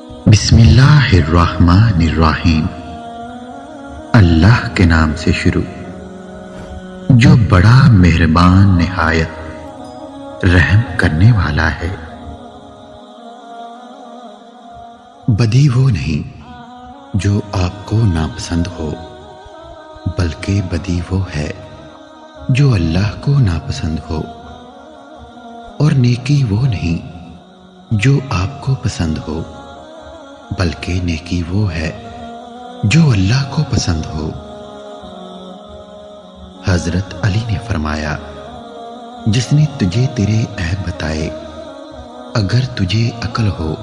بسم اللہ الرحمن الرحیم۔ اللہ کے نام سے شروع جو بڑا مہربان نہایت رحم کرنے والا ہے۔ بدی وہ نہیں جو آپ کو ناپسند ہو، بلکہ بدی وہ ہے جو اللہ کو ناپسند ہو، اور نیکی وہ نہیں جو آپ کو پسند ہو، بلکہ نیکی وہ ہے جو اللہ کو پسند ہو۔ حضرت علی نے فرمایا، جس نے تجھے تیرے عیب بتائے، اگر تجھے عقل ہو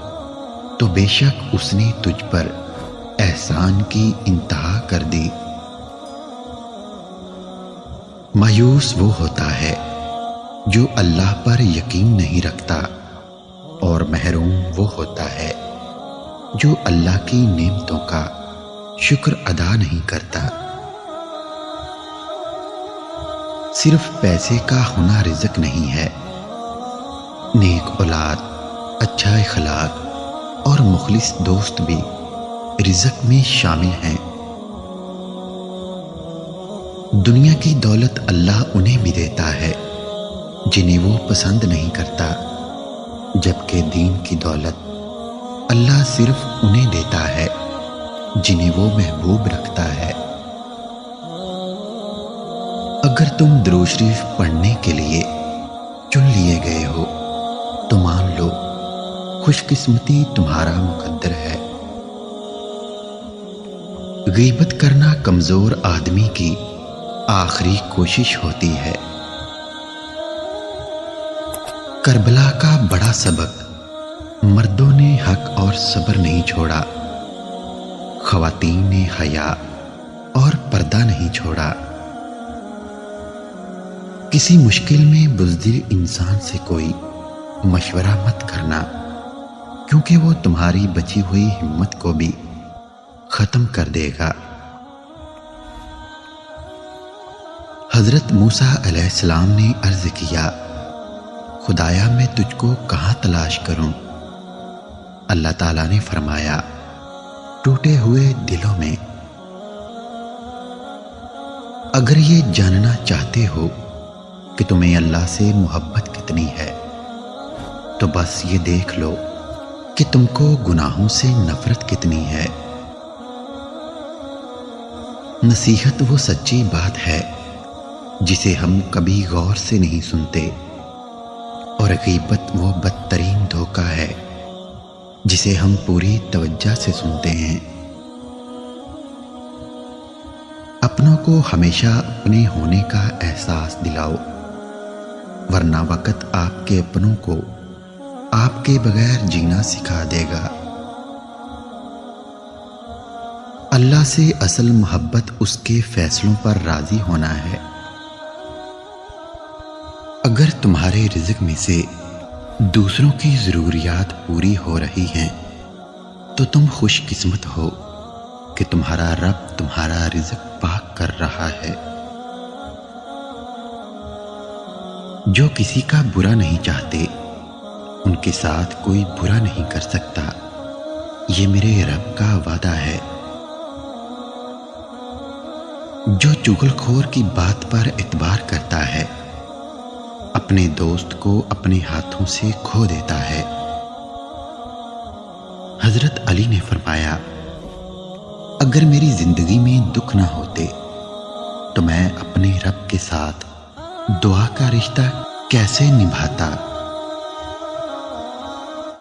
تو بے شک اس نے تجھ پر احسان کی انتہا کر دی۔ مایوس وہ ہوتا ہے جو اللہ پر یقین نہیں رکھتا، اور محروم وہ ہوتا ہے جو اللہ کی نعمتوں کا شکر ادا نہیں کرتا۔ صرف پیسے کا ہونا رزق نہیں ہے، نیک اولاد، اچھا اخلاق اور مخلص دوست بھی رزق میں شامل ہیں۔ دنیا کی دولت اللہ انہیں بھی دیتا ہے جنہیں وہ پسند نہیں کرتا، جبکہ دین کی دولت اللہ صرف انہیں دیتا ہے جنہیں وہ محبوب رکھتا ہے۔ اگر تم درود شریف پڑھنے کے لیے چن لیے گئے ہو تو مان لو خوش قسمتی تمہارا مقدر ہے۔ غیبت کرنا کمزور آدمی کی آخری کوشش ہوتی ہے۔ کربلا کا بڑا سبق، مردوں نے حق اور صبر نہیں چھوڑا، خواتین نے حیا اور پردہ نہیں چھوڑا۔ کسی مشکل میں بزدل انسان سے کوئی مشورہ مت کرنا، کیونکہ وہ تمہاری بچی ہوئی ہمت کو بھی ختم کر دے گا۔ حضرت موسیٰ علیہ السلام نے عرض کیا، خدایا میں تجھ کو کہاں تلاش کروں؟ اللہ تعالیٰ نے فرمایا، ٹوٹے ہوئے دلوں میں۔ اگر یہ جاننا چاہتے ہو کہ تمہیں اللہ سے محبت کتنی ہے تو بس یہ دیکھ لو کہ تم کو گناہوں سے نفرت کتنی ہے۔ نصیحت وہ سچی بات ہے جسے ہم کبھی غور سے نہیں سنتے، اور غیبت وہ بدترین دھوکہ ہے جسے ہم پوری توجہ سے سنتے ہیں۔ اپنوں کو ہمیشہ اپنے ہونے کا احساس دلاؤ، ورنہ وقت آپ کے اپنوں کو آپ کے بغیر جینا سکھا دے گا۔ اللہ سے اصل محبت اس کے فیصلوں پر راضی ہونا ہے۔ اگر تمہارے رزق میں سے دوسروں کی ضروریات پوری ہو رہی ہیں تو تم خوش قسمت ہو کہ تمہارا رب تمہارا رزق پاک کر رہا ہے۔ جو کسی کا برا نہیں چاہتے ان کے ساتھ کوئی برا نہیں کر سکتا، یہ میرے رب کا وعدہ ہے۔ جو چغل خور کی بات پر اعتبار کرتا ہے اپنے دوست کو اپنے ہاتھوں سے کھو دیتا ہے۔ حضرت علی نے فرمایا، اگر میری زندگی میں دکھ نہ ہوتے تو میں اپنے رب کے ساتھ دعا کا رشتہ کیسے نبھاتا؟